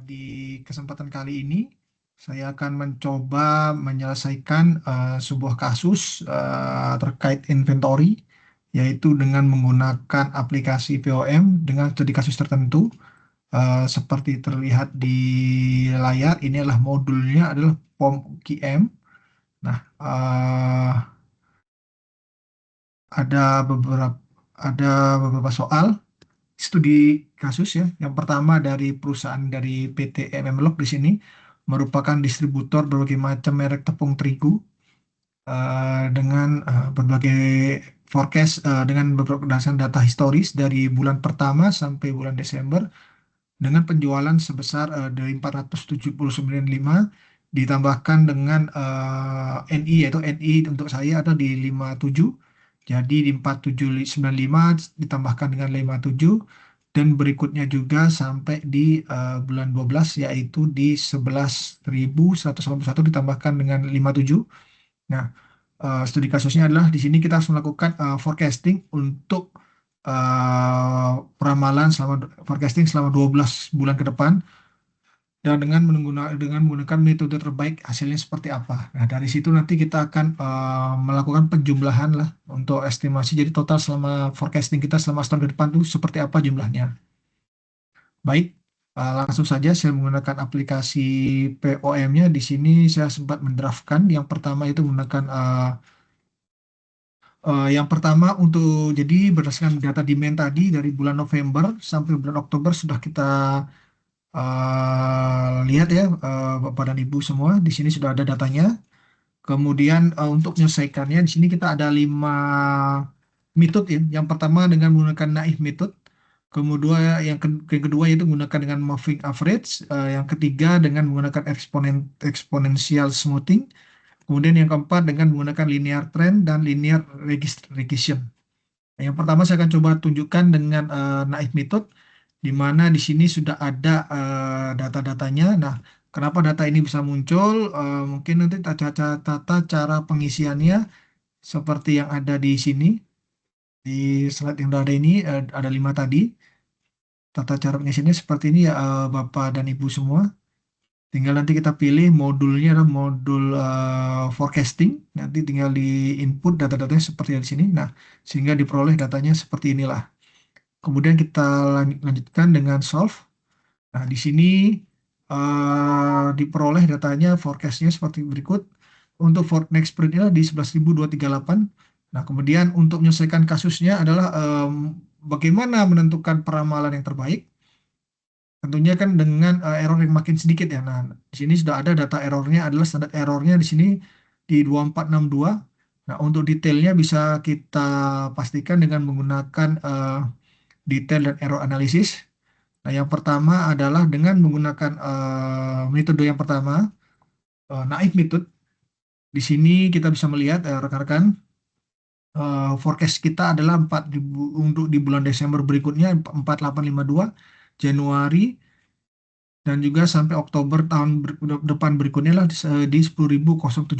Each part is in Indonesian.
Di kesempatan kali ini, saya akan mencoba menyelesaikan sebuah kasus terkait inventory, yaitu dengan menggunakan aplikasi POM dengan studi kasus tertentu. Seperti terlihat di layar, ini adalah modulnya adalah POM-QM. Nah, ada beberapa ada beberapa soal studi kasus ya. Yang pertama dari perusahaan dari PT MMLog di sini merupakan distributor berbagai macam merek tepung terigu dengan berbagai forecast dengan beberapa berdasarkan data historis dari bulan pertama sampai bulan Desember dengan penjualan sebesar dari 479,5 ditambahkan dengan NI, yaitu NI untuk saya ada di 57. Jadi di 4795 ditambahkan dengan 57 dan berikutnya juga sampai di bulan 12, yaitu di 11.181 ditambahkan dengan 57. Nah, studi kasusnya adalah di sini kita harus melakukan forecasting untuk peramalan forecasting selama 12 bulan ke depan dan dengan menggunakan metode terbaik hasilnya seperti apa. Nah, dari situ nanti kita akan melakukan penjumlahan lah untuk estimasi. Jadi total selama forecasting kita selama setahun ke depan tuh seperti apa jumlahnya. Baik, langsung saja saya menggunakan aplikasi POM-nya. Di sini saya sempat mendraftkan. Yang pertama itu menggunakan yang pertama jadi berdasarkan data demand tadi dari bulan November sampai bulan Oktober sudah kita lihat ya, Bapak dan Ibu semua. Di sini sudah ada datanya. Kemudian untuk menyelesaikannya di sini kita ada 5 metode ya. Yang pertama dengan menggunakan naif method. Kemudian yang kedua yaitu menggunakan dengan moving average. Yang ketiga dengan menggunakan exponential smoothing. Kemudian yang keempat dengan menggunakan linear trend dan linear regression. Yang pertama saya akan coba tunjukkan dengan naif method, di mana di sini sudah ada data-datanya. Nah, kenapa data ini bisa muncul? Mungkin nanti tata cara pengisiannya seperti yang ada di sini. Di slide yang ada ini ada 5 tadi. Tata cara pengisiannya seperti ini ya, Bapak dan Ibu semua. Tinggal nanti kita pilih modulnya adalah modul forecasting. Nanti tinggal di input data-datanya seperti yang di sini. Nah, sehingga diperoleh datanya seperti inilah. Kemudian kita lanjutkan dengan solve. Nah, di sini diperoleh datanya forecastnya seperti berikut. Untuk next print-nya di 11.238. Nah, kemudian untuk menyelesaikan kasusnya adalah bagaimana menentukan peramalan yang terbaik. Tentunya kan dengan error yang makin sedikit ya. Nah, di sini sudah ada data errornya adalah standar errornya di sini di 2462. Nah, untuk detailnya bisa kita pastikan dengan menggunakan detail dan error analysis. Nah, yang pertama adalah dengan menggunakan metode yang pertama, naif method. Di sini kita bisa melihat rekan-rekan, forecast kita adalah 4.000 untuk di bulan Desember berikutnya 4852, Januari dan juga sampai Oktober tahun depan berikutnya lah di 10.017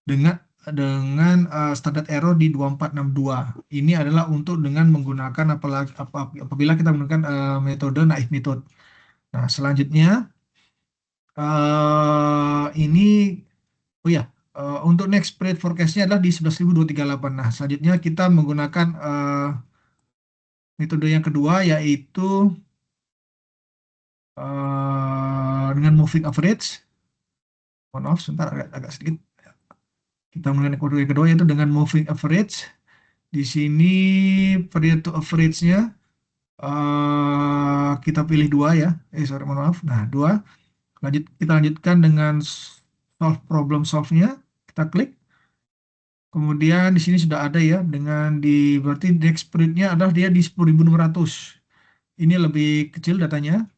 dengan standar error di 2462. Ini adalah untuk dengan menggunakan apabila kita menggunakan metode naif method. Nah, selanjutnya ini oh ya, untuk next spread forecast-nya adalah di 11.238. Nah, selanjutnya kita menggunakan metode yang kedua yaitu dengan moving average. Mohon maaf, sebentar agak sedikit. Kita menggunakan metode yang kedua yaitu dengan moving average. Di sini period to average-nya kita pilih 2 ya. Sorry, mohon maaf. Nah, 2. Kita lanjutkan dengan problem solve-nya. Kita klik. Kemudian di sini sudah ada ya berarti next print-nya adalah dia di 10.600. Ini lebih kecil datanya.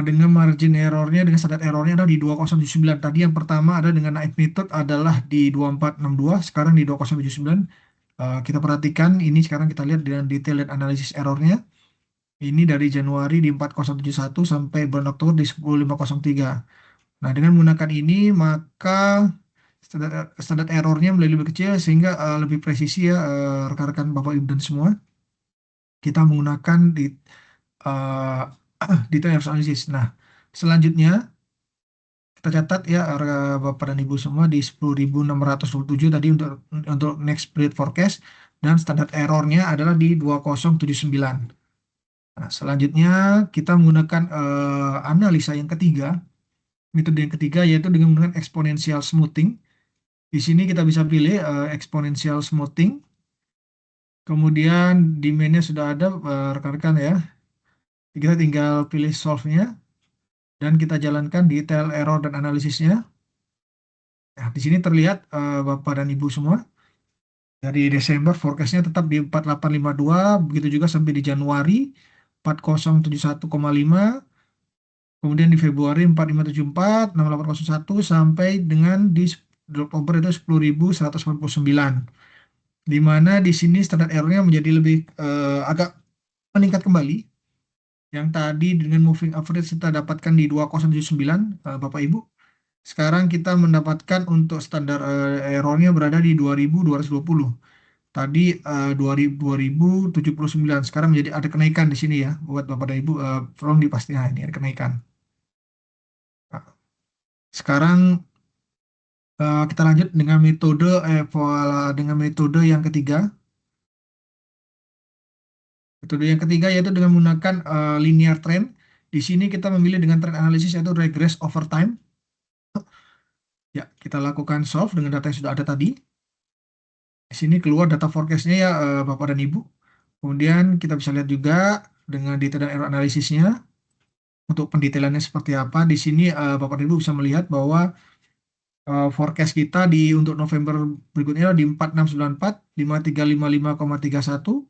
Dengan margin errornya dengan standar errornya adalah di 2079. Tadi yang pertama ada dengan naif method adalah di 2462, sekarang di 2079. Kita perhatikan ini sekarang kita lihat dengan detail dan analisis errornya. Ini dari Januari di 4071 sampai bulan Oktober di 10503. Nah, dengan menggunakan ini maka standar errornya menjadi lebih kecil sehingga lebih presisi ya rekan-rekan Bapak Ibu dan semua. Kita menggunakan uh, detail error analysis. Nah, selanjutnya kita catat ya Bapak dan Ibu semua di 10.627 tadi untuk next period forecast, dan standar errornya adalah di 2079. Nah, selanjutnya kita menggunakan analisa yang ketiga, metode yang ketiga yaitu dengan menggunakan exponential smoothing. Di sini kita bisa pilih exponential smoothing. Kemudian demand-nya sudah ada rekan-rekan ya. Kita tinggal pilih solve-nya dan kita jalankan detail error dan analisisnya. Nah, di sini terlihat Bapak dan Ibu semua dari Desember forecast-nya tetap di 4852, begitu juga sampai di Januari 4071,5, kemudian di Februari 4574, 6801 sampai dengan di Oktober itu 10.149. Di mana di sini standar error-nya menjadi lebih agak meningkat kembali. Yang tadi dengan moving average kita dapatkan di 2079, Bapak Ibu. Sekarang kita mendapatkan untuk standar errornya berada di 2220. Tadi 2079. Sekarang menjadi ada kenaikan di sini ya. Buat Bapak dan Ibu, tolong dipastikan ini ada kenaikan. Nah, sekarang kita lanjut dengan metode yang ketiga. Metode yang ketiga yaitu dengan menggunakan linear trend. Di sini kita memilih dengan trend analisis yaitu regress over time. Ya, kita lakukan solve dengan data yang sudah ada tadi. Di sini keluar data forecast-nya ya Bapak dan Ibu. Kemudian kita bisa lihat juga dengan detail dan error analisisnya. Untuk pendetailannya seperti apa. Di sini Bapak dan Ibu bisa melihat bahwa forecast kita untuk November berikutnya di 4694, 5355,31.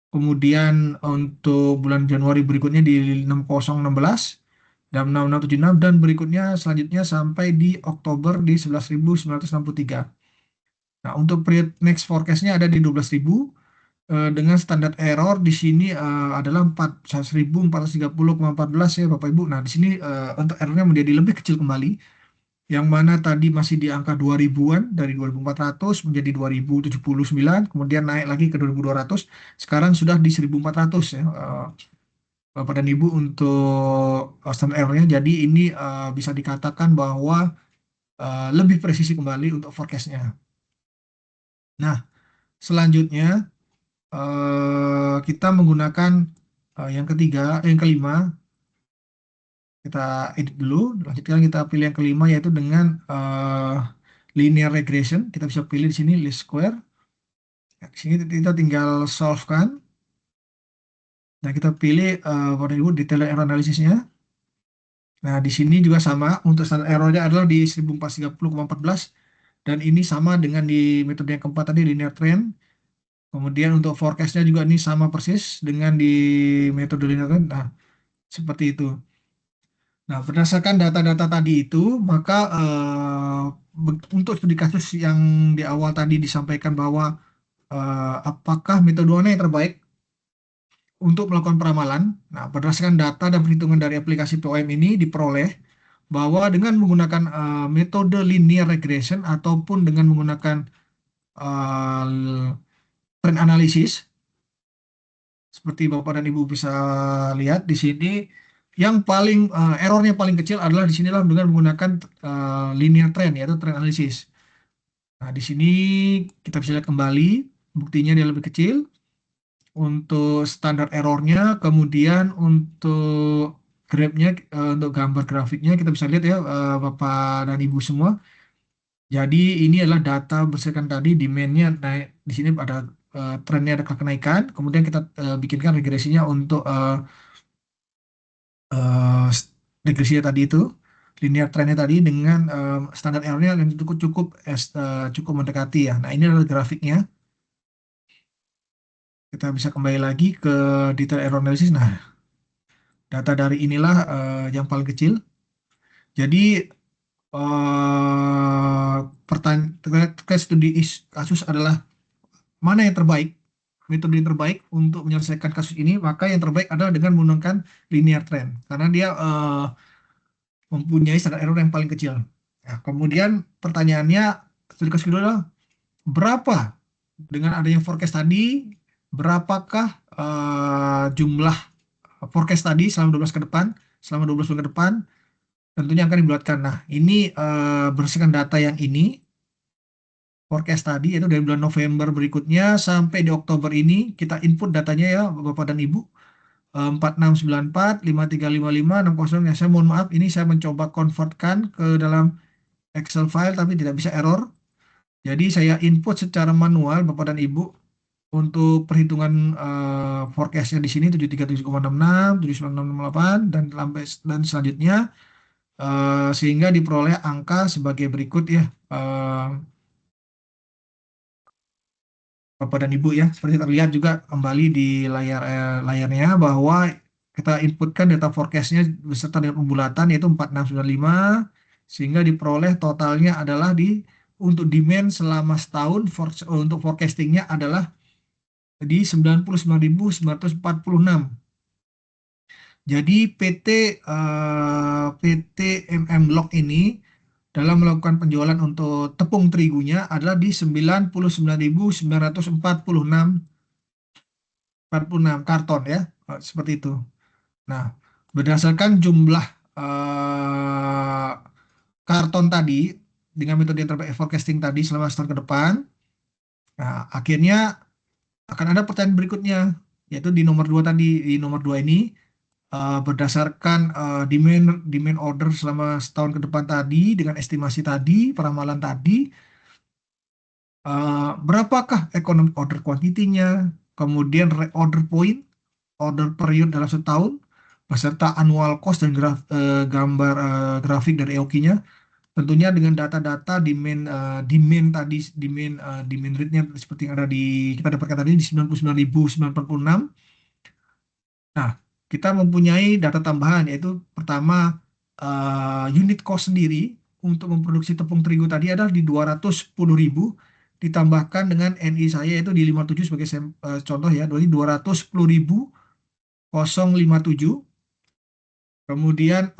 Kemudian untuk bulan Januari berikutnya di 6016 dan 6676, dan berikutnya selanjutnya sampai di Oktober di 11.963. Nah, untuk period next forecast-nya ada di 12.000 dengan standar error di sini adalah 1430,14 ya Bapak Ibu. Nah, di sini untuk errornya menjadi lebih kecil kembali, yang mana tadi masih di angka 2000-an, dari 2400 menjadi 2079, kemudian naik lagi ke 2200, sekarang sudah di 1400 ya Bapak dan Ibu untuk standar errornya. Jadi ini bisa dikatakan bahwa lebih presisi kembali untuk forecast-nya. Nah, selanjutnya kita menggunakan yang kelima, kita edit dulu. Lanjutkan kita pilih yang kelima yaitu dengan linear regression. Kita bisa pilih di sini least square. Nah, di sini kita tinggal solve kan. Dan kita pilih pada ibu detail error analisisnya. Nah, di sini juga sama untuk standar errornya adalah di 1430,14, dan ini sama dengan di metode yang keempat tadi linear trend. Kemudian untuk forecast-nya juga ini sama persis dengan di metode linear trend. Nah, seperti itu. Nah, berdasarkan data-data tadi itu, maka untuk studi kasus yang di awal tadi disampaikan bahwa apakah metode mana yang terbaik untuk melakukan peramalan. Nah, berdasarkan data dan perhitungan dari aplikasi POM ini diperoleh bahwa dengan menggunakan metode linear regression ataupun dengan menggunakan uh, trend analysis, seperti Bapak dan Ibu bisa lihat di sini, yang paling errornya paling kecil adalah di sinilah dengan menggunakan linear trend yaitu trend analysis. Nah, di sini kita bisa lihat kembali buktinya dia lebih kecil untuk standar errornya, kemudian untuk grafnya, untuk gambar grafiknya kita bisa lihat ya Bapak dan Ibu semua. Jadi ini adalah data berdasarkan tadi demand-nya naik, di sini ada trennya ada kenaikan, kemudian kita bikinkan regresinya untuk eh, regresinya tadi itu linear trendnya tadi dengan standar errornya yang cukup mendekati ya. Nah, ini adalah grafiknya. Kita bisa kembali lagi ke detail error analysis. Nah, data dari inilah yang paling kecil. Jadi pertanyaan terkait studi kasus adalah mana yang terbaik, metode yang terbaik untuk menyelesaikan kasus ini, maka yang terbaik adalah dengan menggunakan linear trend karena dia mempunyai standar error yang paling kecil. Nah, kemudian pertanyaannya studi kasus kedua adalah berapa dengan adanya forecast tadi, berapakah jumlah forecast tadi selama 12 ke depan, selama 12 bulan ke depan, tentunya akan dibulatkan. Nah, ini berdasarkan data yang ini, forecast tadi itu dari bulan November berikutnya sampai di Oktober ini kita input datanya ya Bapak dan Ibu. 4694 5355 60 ya. Saya mohon maaf ini saya mencoba convertkan ke dalam Excel file tapi tidak bisa error. Jadi saya input secara manual Bapak dan Ibu untuk perhitungan forecastnya di sini 737,66, 79668 dan sampai dan selanjutnya sehingga diperoleh angka sebagai berikut ya. Bapak dan Ibu ya, seperti terlihat juga kembali di layarnya bahwa kita inputkan data forecastnya beserta dengan pembulatan yaitu 4695 sehingga diperoleh totalnya adalah untuk demand selama setahun untuk forecastingnya adalah di 99.946. Jadi PT MM Log ini dalam melakukan penjualan untuk tepung terigunya adalah di 99.946 karton ya, seperti itu. Nah, berdasarkan jumlah eh, karton tadi dengan metode yang terbaik forecasting tadi selama setahun ke depan, nah akhirnya akan ada pertanyaan berikutnya, yaitu di nomor 2 tadi. Di nomor 2 ini berdasarkan demand demand order selama setahun ke depan tadi dengan estimasi tadi, peramalan tadi, berapakah economic order quantity-nya, kemudian reorder point, order period dalam setahun, beserta annual cost dan gambar grafik dari EOQ-nya, tentunya dengan data-data demand tadi, demand rate-nya seperti yang ada di kita dapatkan tadi di 99.946. Nah, kita mempunyai data tambahan yaitu pertama unit cost sendiri untuk memproduksi tepung terigu tadi adalah di 210.000 ditambahkan dengan NI saya yaitu di 57 sebagai contoh ya, jadi 210.057. Kemudian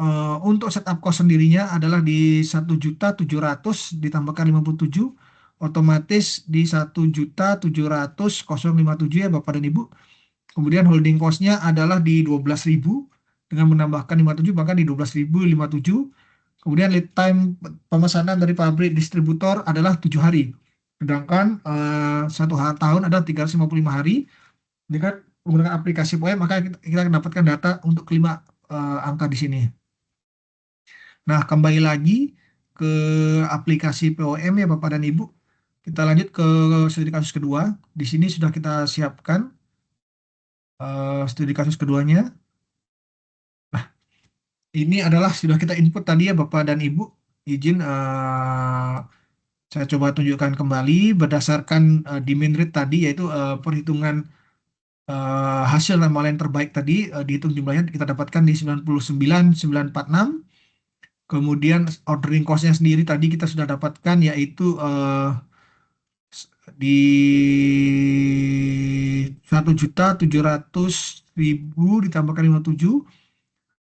untuk setup cost sendirinya adalah di 1.700.000 ditambahkan 57, otomatis di 1.700.057 ya Bapak dan Ibu. Kemudian holding cost-nya adalah di 12.000 dengan menambahkan 57 maka di 12.057. Kemudian lead time pemesanan dari pabrik distributor adalah 7 hari. Sedangkan satu tahun adalah 355 hari. Dengan menggunakan aplikasi POEM maka kita akan dapatkan data untuk kelima angka di sini. Nah, kembali lagi ke aplikasi POM ya Bapak dan Ibu. Kita lanjut ke studi kasus kedua. Di sini sudah kita siapkan studi kasus keduanya. Nah, ini adalah sudah kita input tadi ya Bapak dan Ibu. Izin saya coba tunjukkan kembali berdasarkan demand rate tadi yaitu perhitungan hasil ramalan terbaik tadi dihitung jumlahnya kita dapatkan di 99.946. Kemudian ordering cost-nya sendiri tadi kita sudah dapatkan yaitu di 1.700.000 ditambahkan 57.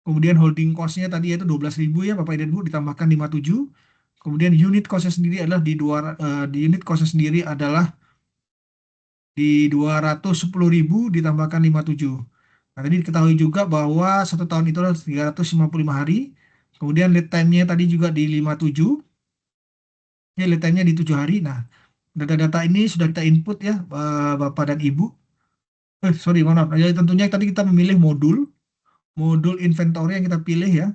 Kemudian holding cost-nya tadi yaitu 12.000 ya Bapak dan Ibu ditambahkan 57. Kemudian unit cost-nya sendiri adalah di unit cost-nya sendiri adalah di 210.000 ditambahkan 57. Nah, tadi diketahui juga bahwa satu tahun itu adalah 355 hari. Kemudian lead time-nya tadi juga di 57. Ya, lead time-nya di 7 hari. Nah, data-data ini sudah kita input ya Bapak dan Ibu. Sorry, maaf. Ya, tentunya tadi kita memilih modul inventory yang kita pilih ya.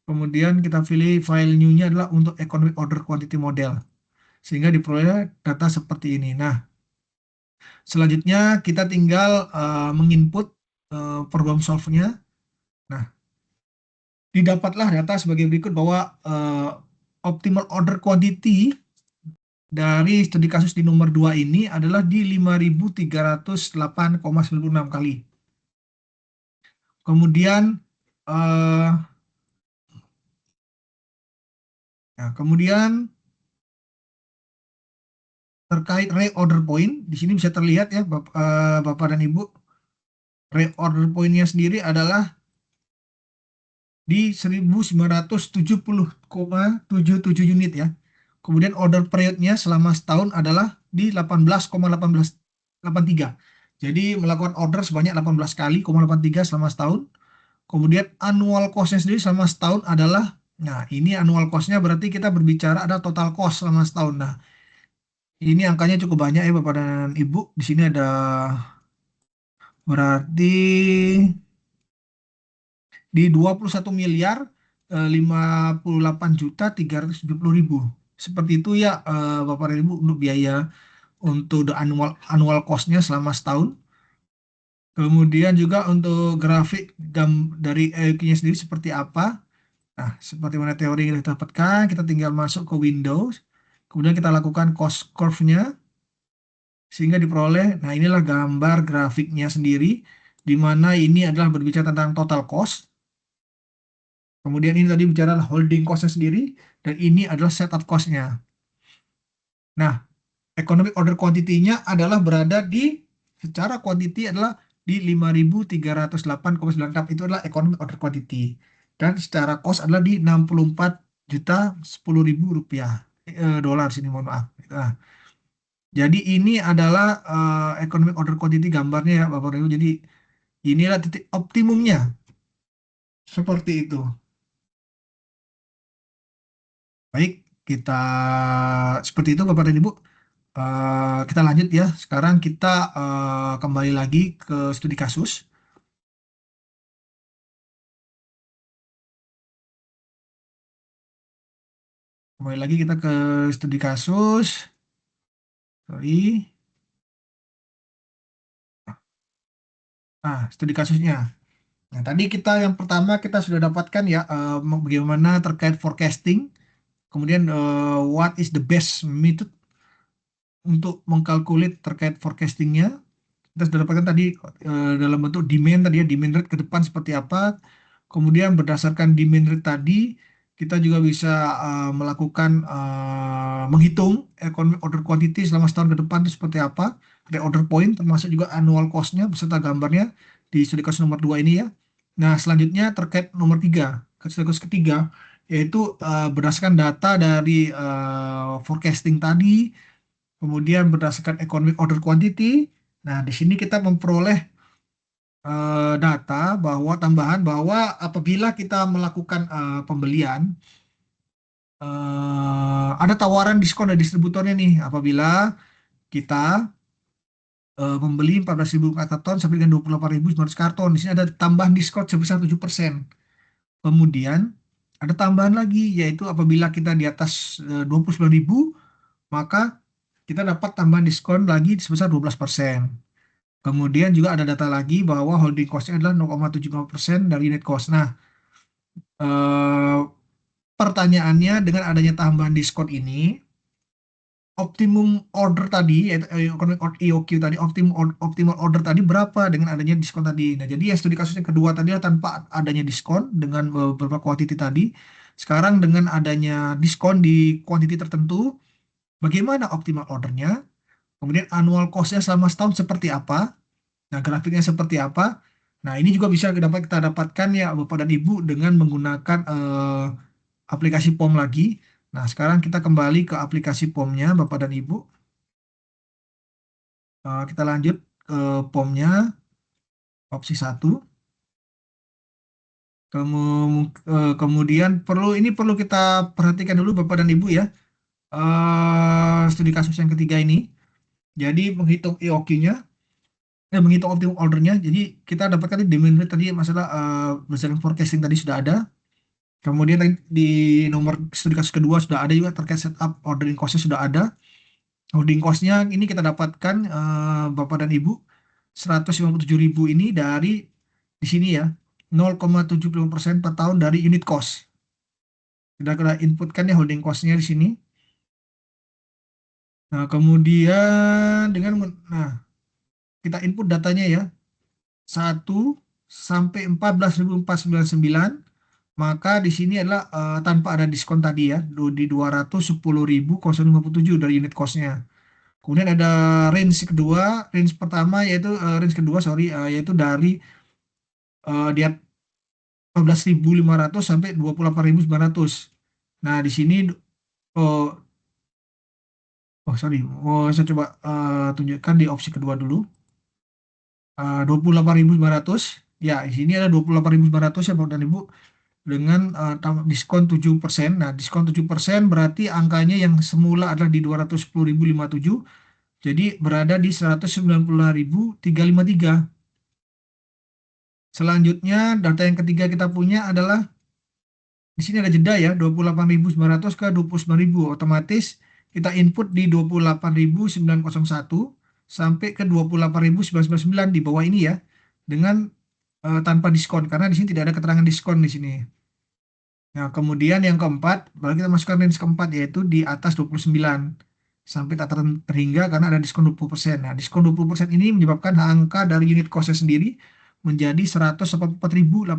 Kemudian kita pilih file new-nya adalah untuk economic order quantity model. Sehingga diperoleh data seperti ini. Nah, selanjutnya kita tinggal menginput problem solve-nya. Nah, didapatlah data sebagai berikut bahwa optimal order quantity dari studi kasus di nomor 2 ini adalah di 5.308,96 kali. Kemudian terkait reorder point, di sini bisa terlihat ya Bapak dan Ibu, reorder point-nya sendiri adalah di 1.970,77 unit ya. Kemudian order period-nya selama setahun adalah di 18,1883. Jadi melakukan order sebanyak 18 kali, 83 selama setahun. Kemudian annual cost-nya sendiri selama setahun adalah, nah ini annual cost-nya berarti kita berbicara ada total cost selama setahun. Nah, ini angkanya cukup banyak ya Bapak dan Ibu. Di sini ada berarti di 21 miliar 58.370.000. Seperti itu ya Bapak dan Ibu untuk biaya untuk the annual annual cost-nya selama setahun. Kemudian juga untuk grafik dari EQ-nya sendiri seperti apa. Nah, seperti mana teori yang kita dapatkan, kita tinggal masuk ke Windows. Kemudian kita lakukan cost curve-nya sehingga diperoleh. Nah, inilah gambar grafiknya sendiri di mana ini adalah berbicara tentang total cost. Kemudian ini tadi bicara holding cost-nya sendiri dan ini adalah setup cost-nya. Nah, economic order quantity-nya adalah berada di secara quantity adalah di 5.308,96 itu adalah economic order quantity. Dan secara cost adalah di 64.010.000 rupiah. Dolar sini mohon maaf. Nah, jadi ini adalah economic order quantity gambarnya ya Bapak Ibu. Jadi inilah titik optimumnya. Seperti itu. Baik, kita seperti itu Bapak dan Ibu. Kita lanjut ya. Sekarang kita kembali lagi ke studi kasus. Kembali lagi kita ke studi kasus. Sorry. Nah, studi kasusnya. Nah, tadi kita yang pertama kita sudah dapatkan ya bagaimana terkait forecasting. Kemudian what is the best method untuk mengkalkulit terkait forecastingnya. Kita sudah dapatkan tadi dalam bentuk demand tadi ya, demand rate ke depan seperti apa. Kemudian berdasarkan demand rate tadi, kita juga bisa melakukan menghitung economic order quantity selama setahun ke depan itu seperti apa. Ada order point termasuk juga annual cost-nya beserta gambarnya di studi kasus nomor 2 ini ya. Nah, selanjutnya terkait nomor 3, studi kasus ketiga, yaitu berdasarkan data dari forecasting tadi, kemudian berdasarkan economic order quantity. Nah, di sini kita memperoleh data bahwa tambahan bahwa apabila kita melakukan pembelian, ada tawaran diskon dari distributornya nih apabila kita membeli 14.000 karton sampai dengan 28.900 karton. Di sini ada tambahan diskon sebesar 7%. Kemudian ada tambahan lagi yaitu apabila kita di atas 29.000 maka kita dapat tambahan diskon lagi sebesar 12%. Kemudian juga ada data lagi bahwa holding cost-nya adalah 0,75% dari unit cost. Nah, eh, pertanyaannya dengan adanya tambahan diskon ini, optimum order tadi, yaitu economic EOQ tadi, optimal order tadi berapa dengan adanya diskon tadi. Nah, jadi yang studi kasus yang kedua tadi tanpa adanya diskon dengan beberapa quantity tadi. Sekarang dengan adanya diskon di quantity tertentu, bagaimana optimal ordernya? Kemudian annual cost-nya selama setahun seperti apa? Nah, grafiknya seperti apa? Nah, ini juga bisa dapat kita dapatkan ya Bapak dan Ibu dengan menggunakan aplikasi POM lagi. Nah, sekarang kita kembali ke aplikasi POM-nya Bapak dan Ibu. Kita lanjut ke POM-nya, opsi satu. Kemudian perlu kita perhatikan dulu Bapak dan Ibu ya. Studi kasus yang ketiga ini. Jadi menghitung EOQ-nya, menghitung optimum ordernya. Jadi kita dapatkan di demand rate tadi masalah berdasarkan forecasting tadi sudah ada. Kemudian di nomor studi kasus kedua sudah ada juga terkait setup ordering cost-nya sudah ada. Holding cost-nya ini kita dapatkan Bapak dan Ibu 157.000 ini dari di sini ya 0,75% per tahun dari unit cost. Kita inputkan ya holding cost-nya di sini. Nah, kemudian nah kita input datanya ya 1 sampai 14.499. Maka di sini adalah tanpa ada diskon tadi ya di 210.057 dari unit cost-nya. Kemudian ada range pertama yaitu range kedua sorry yaitu dari dia 14.500 sampai 28.900. Nah, di sini oh, sorry, saya coba tunjukkan di opsi kedua dulu. 28.900. Ya, di sini ada 28.900 ya Bapak dan Ibu dengan diskon 7%. Nah, diskon 7% berarti angkanya yang semula adalah di 210.057, jadi berada di 195.353. Selanjutnya, data yang ketiga kita punya adalah di sini ada jeda ya, 28.900 ke 29.000. Otomatis kita input di 28.901 sampai ke 28.999 di bawah ini ya. Dengan tanpa diskon karena di sini tidak ada keterangan diskon di sini. Nah, kemudian yang keempat, baru kita masukkan range keempat yaitu di atas 29 sampai tak terhingga karena ada diskon 20%. Nah, diskon 20% ini menyebabkan angka dari unit costnya sendiri menjadi 184.850.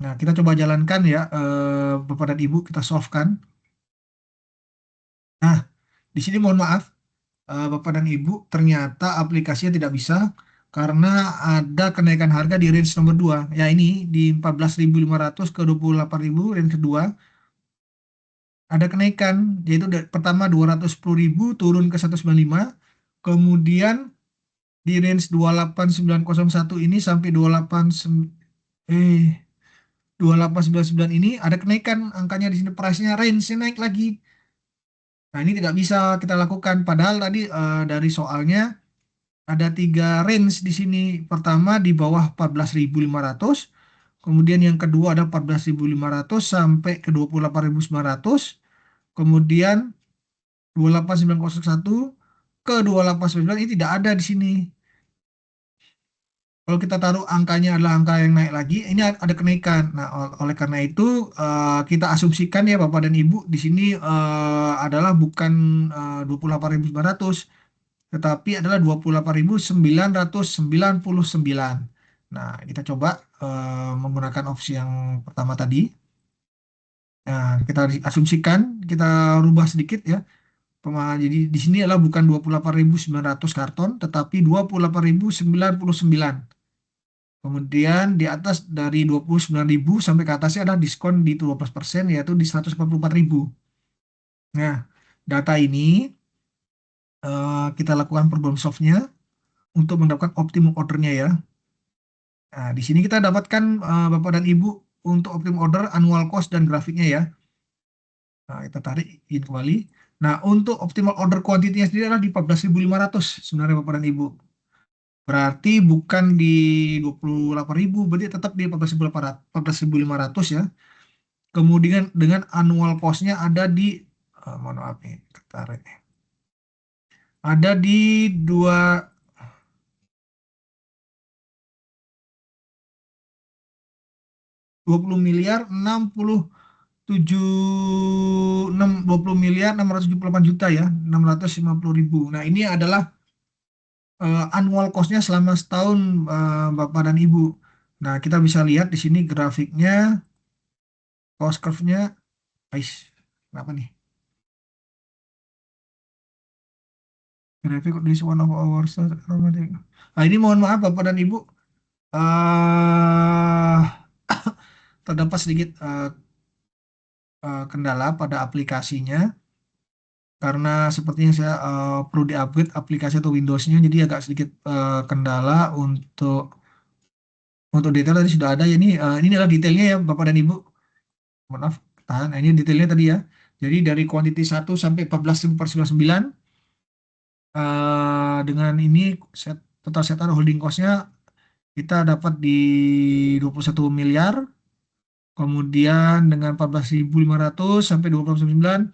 Nah, kita coba jalankan ya, Bapak dan Ibu, kita solve kan. Nah, di sini mohon maaf, Bapak dan Ibu, ternyata aplikasinya tidak bisa karena ada kenaikan harga di range nomor 2. Ya ini di 14.500 ke 28.000 range kedua ada kenaikan, yaitu pertama 210.000 turun ke 195, kemudian di range 28901 ini sampai 2899 ini ada kenaikan angkanya di sini price-nya range-nya naik lagi. Nah, ini tidak bisa kita lakukan. Padahal tadi dari soalnya ada tiga range di sini. Pertama di bawah 14.500, kemudian yang kedua ada 14.500 sampai ke 28.900, kemudian 28901 ke 2899 ini tidak ada di sini. Kalau kita taruh angkanya adalah angka yang naik lagi, ini ada kenaikan. Nah, oleh karena itu kita asumsikan ya Bapak dan Ibu di sini adalah bukan 28.900, tetapi adalah 28.999. Nah, kita coba menggunakan opsi yang pertama tadi. Nah, kita asumsikan, kita rubah sedikit ya. Jadi di sini adalah bukan 28.900 karton, tetapi 28.099. Kemudian di atas dari 29.000 sampai ke atasnya adalah diskon di 12% yaitu di 144.000. Nah, data ini kita lakukan problem solve-nya untuk mendapatkan optimum ordernya ya. Nah, di sini kita dapatkan Bapak dan Ibu untuk optimum order, annual cost dan grafiknya ya. Nah, kita tarik ini kembali. Nah, untuk optimal order quantity-nya sendiri adalah di 14.500 sebenarnya Bapak dan Ibu. Berarti bukan di 28.000, berarti tetap di 14.500 ya. Kemudian dengan annual cost-nya ada di, mohon maaf nih, tarik. Ada di 20 miliar 67 20 miliar 678 juta ya, 650.000. Nah, ini adalah annual cost-nya selama setahun Bapak dan Ibu. Nah, kita bisa lihat di sini grafiknya, cost curve-nya. Guys, kenapa nih? Grafik this one of our Nah, ini mohon maaf Bapak dan Ibu, eh terdapat sedikit kendala pada aplikasinya karena sepertinya saya perlu di-upgrade aplikasi atau Windows-nya, jadi agak sedikit kendala untuk detail tadi sudah ada ya. Ini adalah detailnya ya Bapak dan Ibu. Mohon maaf, tahan. Nah, ini detailnya tadi ya. Jadi dari kuantiti 1 sampai 14.499 dengan ini total setup holding cost-nya kita dapat di 21 miliar. Kemudian dengan 14.500 sampai 29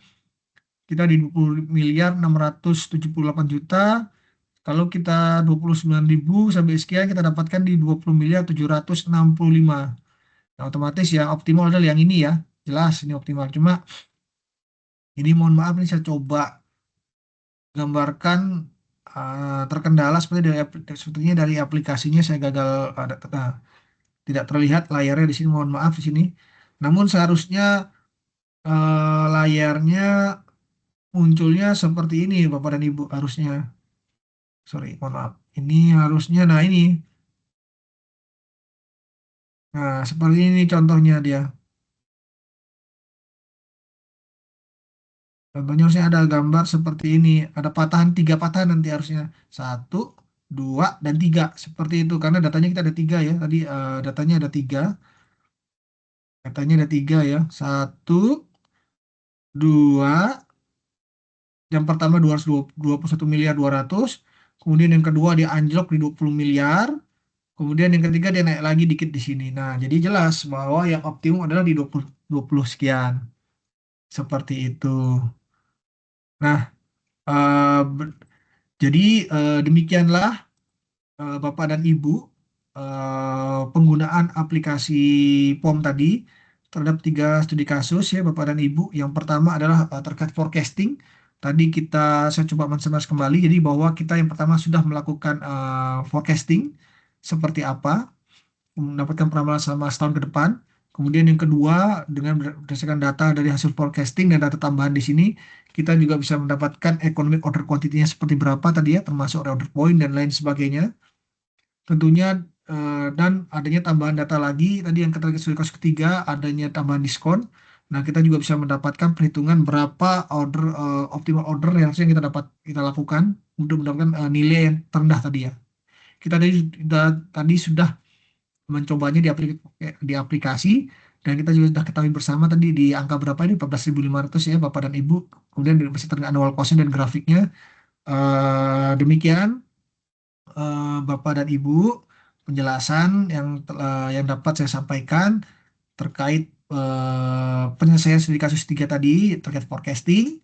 kita di 20 miliar 678 juta. Kalau kita 29.000 sampai sekian kita dapatkan di 20 miliar 765. Nah, otomatis yang optimal adalah yang ini ya. Jelas ini optimal. Cuma ini mohon maaf nih saya coba gambarkan terkendala sepertinya dari aplikasinya saya gagal tidak terlihat layarnya di sini. Mohon maaf di sini. Namun seharusnya layarnya munculnya seperti ini Bapak dan Ibu harusnya. Sorry, mohon maaf. Ini harusnya, nah ini. Nah, seperti ini contohnya dia. Contohnya harusnya ada gambar seperti ini. Ada patahan, tiga patahan nanti harusnya. Satu, 2, dan 3. Seperti itu. Karena datanya kita ada 3 ya. Tadi datanya ada 3. Datanya ada 3 ya. Satu, dua. Yang pertama 221 miliar 200. Kemudian yang kedua dia anjlok di 20 miliar. Kemudian yang ketiga dia naik lagi dikit di sini. Nah, jadi jelas bahwa yang optimum adalah di 20 sekian. Seperti itu. Nah, eh, ber- jadi demikianlah Bapak dan Ibu penggunaan aplikasi POM tadi terhadap 3 studi kasus ya Bapak dan Ibu. Yang pertama adalah terkait forecasting. Tadi saya coba mensummarize kembali. Jadi bahwa kita yang pertama sudah melakukan forecasting seperti apa, mendapatkan peramalan selama setahun ke depan. Kemudian yang kedua, dengan berdasarkan data dari hasil forecasting dan data tambahan di sini, kita juga bisa mendapatkan economic order quantity-nya seperti berapa tadi ya, termasuk order point dan lain sebagainya. Tentunya dan adanya tambahan data lagi, tadi yang kita studi kasus ketiga, adanya tambahan diskon. Nah, kita juga bisa mendapatkan perhitungan berapa optimal order yang harusnya kita lakukan untuk mendapatkan nilai yang terendah tadi ya. Kita tadi sudah mencobanya di aplikasi, dan kita juga sudah ketahui bersama tadi di angka berapa ini 14.500 ya Bapak dan Ibu. Kemudian beserta dengan annual cost dan grafiknya. Demikian Bapak dan Ibu penjelasan yang dapat saya sampaikan terkait penyelesaian studi kasus 3 tadi terkait forecasting,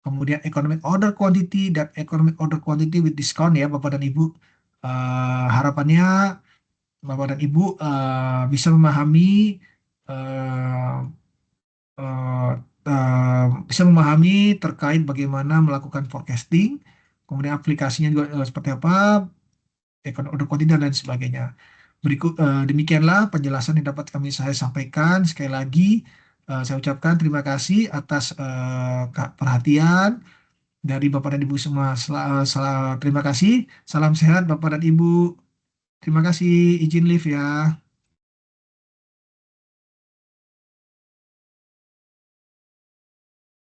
kemudian economic order quantity dan economic order quantity with discount ya Bapak dan Ibu. Harapannya Bapak dan Ibu bisa memahami eh, eh, bisa memahami terkait bagaimana melakukan forecasting, kemudian aplikasinya juga seperti apa, order quantity dan lain sebagainya. Demikianlah penjelasan yang dapat saya sampaikan. Sekali lagi saya ucapkan terima kasih atas perhatian dari Bapak dan Ibu semua. Terima kasih. Salam sehat Bapak dan Ibu. Terima kasih. Izin live ya.